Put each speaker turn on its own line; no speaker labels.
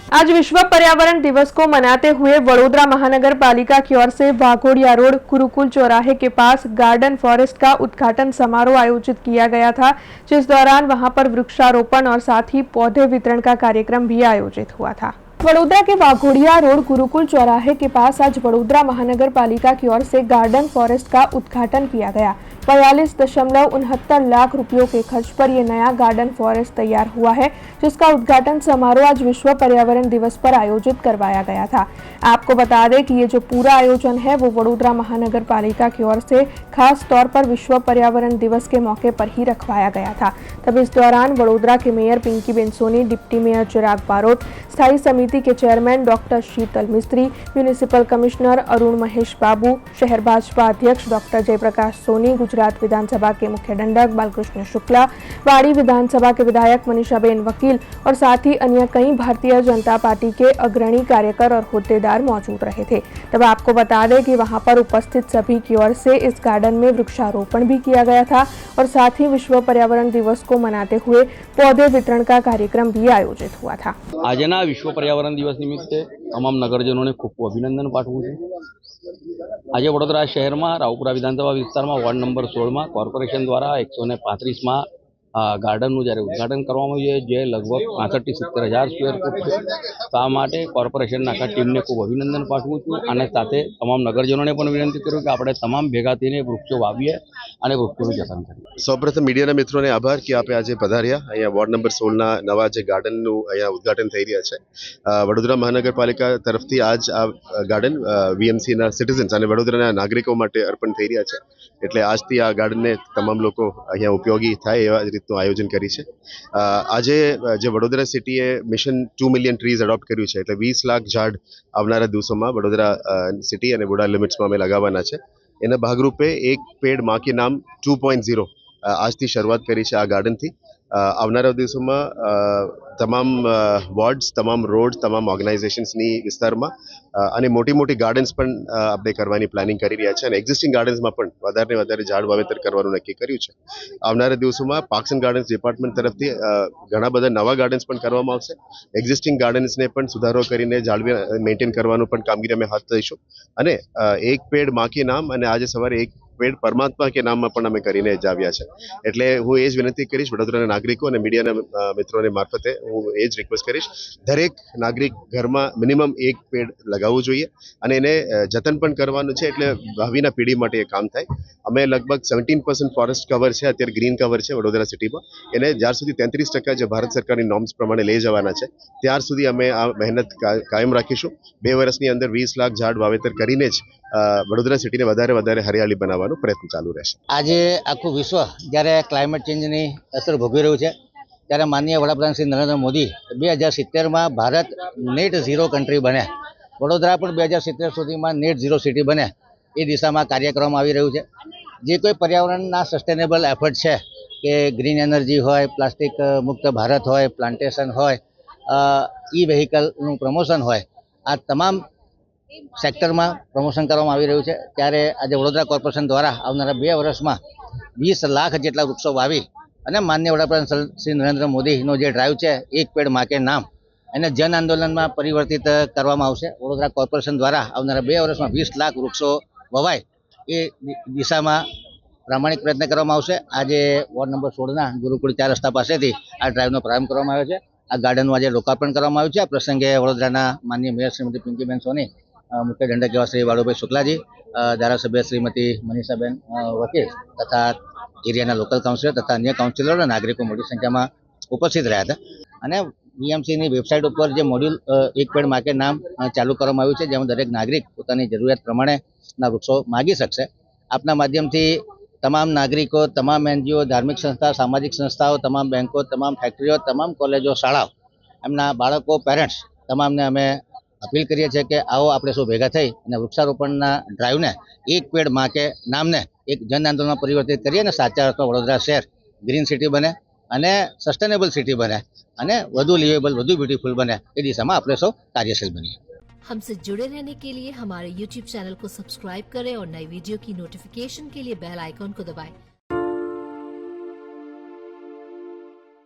आज विश्व पर्यावरण दिवस को मनाते हुए वडोदरा महानगर पालिका की ओर से वाघोडिया रोड गुरुकुल चौराहे के पास गार्डन फॉरेस्ट का उद्घाटन समारोह आयोजित किया गया था, जिस दौरान वहां पर वृक्षारोपण और साथ ही पौधे वितरण का कार्यक्रम भी आयोजित हुआ था। वडोदरा के वाघोडिया रोड गुरुकुल चौराहे के पास आज वडोदरा महानगर पालिका की ओर से गार्डन फॉरेस्ट का उद्घाटन किया गया। 42.69 लाख रुपयों के खर्च पर यह नया गार्डन फॉरेस्ट तैयार हुआ है, जिसका उद्घाटन समारोह आज विश्व पर्यावरण दिवस पर आयोजित करवाया गया था। आपको बता दें कि ये जो पूरा आयोजन है वो वडोदरा महानगर पालिका की ओर से खास तौर पर विश्व पर्यावरण दिवस के मौके पर ही रखवाया गया था। तब इस दौरान वडोदरा के मेयर पिंकीबेन सोनी, डिप्टी मेयर चिराग बारोट, स्थायी समिति के चेयरमैन डॉक्टर शीतल मिस्त्री, म्यूनिसिपल कमिश्नर अरुण महेश बाबू, शहर भाजपा अध्यक्ष डॉक्टर जयप्रकाश सोनी, गुजरात विधानसभा के मुख्य दंडक बालकृष्ण शुक्ला, वाड़ी विधानसभा के विधायक मनीषाबेन वकील और साथ ही अन्य कई भारतीय जनता पार्टी के अग्रणी कार्यकर और होद्देदार मौजूद रहे थे। तब आपको बता दें कि वहां पर उपस्थित सभी की ओर से इस गार्डन में वृक्षारोपण भी किया गया था और साथ ही विश्व पर्यावरण दिवस को मनाते हुए पौधे वितरण का कार्यक्रम भी आयोजित हुआ था।
આજના વિશ્વ પર્યાવરણ દિવસ નિમિત્તે તમામ નગરજનોને ખૂબ ખૂબ અભિનંદન પાઠવું છું। આજે વડોદરા શહેરમાં રાવપુરા વિધાનસભા વિસ્તારમાં વોર્ડ નંબર 16માં કોર્પોરેશન દ્વારા 135માં ગાર્ડનનું જ્યારે ઉદ્ઘાટન કરવામાં આવ્યું છે, જે લગભગ 65 થી 70 હજાર સ્ક્વેર ફૂટ છે। તો આ માટે કોર્પોરેશનના આખા ટીમને ખૂબ અભિનંદન પાઠવું છું અને સાથે તમામ નગરજનોને પણ વિનંતી કરું કે આપણે તમામ ભેગા થઈને વૃક્ષો વાવીએ અને વૃક્ષોનું જતન કરીએ।
સૌપ્રથમ મીડિયાના મિત્રોને આભાર કે આપે આજે પધાર્યા। અહીંયા વોર્ડ નંબર 16ના નવા જે ગાર્ડનનું અહીંયા ઉદ્ઘાટન થઈ રહ્યા છે। વડોદરા મહાનગરપાલિકા તરફથી આજ આ ગાર્ડન વીએમસીના સિટીઝન્સ અને વડોદરાના નાગરિકો માટે અર્પણ થઈ રહ્યા છે, એટલે આજથી આ ગાર્ડનને તમામ લોકો અહીંયા ઉપયોગી થાય એવા રીતનું આયોજન કરી છે। આજે જે વડોદરા સિટીએ મિશન 2 મિલિયન ટ્રીઝ એડોપ્ટ કર્યું છે, એટલે 20 લાખ ઝાડ આવનારા દિવસોમાં વડોદરા સિટી અને બોડા લિમિટ્સમાં અમે લગાવવાના છે। એના ભાગરૂપે એક પેડ માં કે નામ 2.0 આજથી શરૂઆત કરી છે આ ગાર્ડનથી। આવનારા દિવસોમાં તમામ વોર્ડ્સ, તમામ રોડ, તમામ ઓર્ગેનાઇઝેશન્સની વિસ્તારમાં અને મોટી મોટી ગાર્ડન્સ પણ આપણે કરવાની પ્લાનિંગ કરી રહ્યા છે અને એક્ઝિસ્ટિંગ ગાર્ડન્સમાં પણ વધારે ઝાડ વાવેતર કરવાનું નક્કી કર્યું છે। આવનારા દિવસોમાં પાર્ક્સ એન્ડ ગાર્ડન્સ ડિપાર્ટમેન્ટ તરફથી ઘણા બધા નવા ગાર્ડન્સ પણ કરવામાં આવશે। એક્ઝિસ્ટિંગ ગાર્ડન્સને પણ સુધારો કરીને જાળવી મેન્ટેન કરવાનું પણ કામગીરી અમે હાથ ધરીશું અને એક પેડ માં કે નામ અને આજે સવારે એક પેડ પરમાત્મા કે નામમાં પણ અમે કરીને જાવ્યા છે। એટલે હું એ જ વિનંતી કરીશ વડોદરાના નાગરિકો અને મીડિયાના મિત્રોને મારફતે હું એ જ રિક્વેસ્ટ કરીશ, દરેક નાગરિક ઘરમાં મિનિમમ એક પેડ લગાવવું જોઈએ અને એને જતન પણ કરવાનું છે, એટલે ભાવિના પેઢી માટે એ કામ થાય। અમે લગભગ 17% ફોરેસ્ટ કવર છે, અત્યારે ગ્રીન કવર છે વડોદરા સિટીમાં, એને જ્યાર સુધી 33% જે ભારત સરકારની નોર્મ્સ પ્રમાણે લઈ જવાના છે ત્યાર સુધી અમે આ મહેનત કાયમ રાખીશું। 2 વર્ષની અંદર 20 લાખ ઝાડ વાવેતર કરીને જ વડોદરા સિટીને વધારે હરિયાળી બનાવવાનો પ્રયત્ન ચાલુ રહેશે।
આજે આખું વિશ્વ જ્યારે ક્લાઇમેટ ચેન્જની અસર ભોગવી રહ્યું છે, ત્યારે માનનીય વડાપ્રધાન શ્રી નરેન્દ્ર મોદી 2070માં ભારત નેટ ઝીરો કન્ટ્રી બને, વડોદરા પણ 2070 સુધીમાં નેટ ઝીરો સિટી બને એ દિશામાં કાર્ય કરવામાં આવી રહ્યું છે। જે કોઈ પર્યાવરણના સસ્ટેનેબલ એફર્ટ છે કે ગ્રીન એનર્જી હોય, પ્લાસ્ટિક મુક્ત ભારત હોય, પ્લાન્ટેશન હોય, ઈ વ્હીકલનું પ્રમોશન હોય, આ તમામ સેક્ટરમાં પ્રમોશન કરવામાં આવી રહ્યું છે। ત્યારે આજે વડોદરા કોર્પોરેશન દ્વારા આવનારા 2 વર્ષમાં 20 લાખ જેટલા વૃક્ષો વાવી અને માનનીય વડાપ્રધાન શ્રી નરેન્દ્ર મોદીનો જે ડ્રાઈવ છે એક પેડ માં કે નામ, એને જન આંદોલનમાં પરિવર્તિત કરવામાં આવશે। વડોદરા કોર્પોરેશન દ્વારા આવનારા 2 વર્ષમાં 20 લાખ વૃક્ષો વવાય એ દિશામાં પ્રામાણિક પ્રયત્ન કરવામાં આવશે। આજે વોર્ડ નંબર 16ના ગુરુકુળ 4 રસ્તા પાસેથી આ ડ્રાઈવનો પ્રારંભ કરવામાં આવ્યો છે। આ ગાર્ડનનું આજે લોકાર્પણ કરવામાં આવ્યું છે। આ પ્રસંગે વડોદરાના માનનીય મેયર શ્રીમતી પિંકીબેન સોની, મુખ્ય દંડક એવા શ્રી વાળુભાઈ શુક્લાજી, ધારાસભ્ય શ્રીમતી મનીષાબેન વકીલ તથા એરિયાના લોકલ કાઉન્સિલર તથા અન્ય કાઉન્સિલરો અને નાગરિકો મોટી સંખ્યામાં ઉપસ્થિત રહ્યા હતા અને વીએમસીની વેબસાઇટ ઉપર જે મોડ્યુલ એક પેડ માં કે નામ ચાલુ કરવામાં આવ્યું છે, જેમાં દરેક નાગરિક પોતાની જરૂરિયાત પ્રમાણેના વૃક્ષો માગી શકશે। આપના માધ્યમથી તમામ નાગરિકો, તમામ એનજીઓ, ધાર્મિક સંસ્થા, સામાજિક સંસ્થાઓ, તમામ બેંકો, તમામ ફેક્ટરીઓ, તમામ કોલેજો, શાળાઓ, એમના બાળકો, પેરેન્ટ્સ તમામને અમે અપીલ કરીએ છીએ કે આવો આપણે સૌ ભેગા થઈ અને વૃક્ષારોપણના ડ્રાઈવને એક પેડ માં કે નામને એક જન આંદોલનમાં પરિવર્તિત કરીએ અને સાચા અર્થમાં વડોદરા શહેર ગ્રીન સિટી બને અને સસ્ટેનેબલ સિટી બને અને વધુ લિવેબલ, વધુ બ્યુટીફુલ બને એ દિશામાં આપણે સૌ कार्यशील बनिए।
हमसे जुड़े रहने के लिए हमारे YouTube चैनल को सब्सक्राइब करें और नई वीडियो की नोटिफिकेशन के लिए बेल आइकॉन को दबाएं।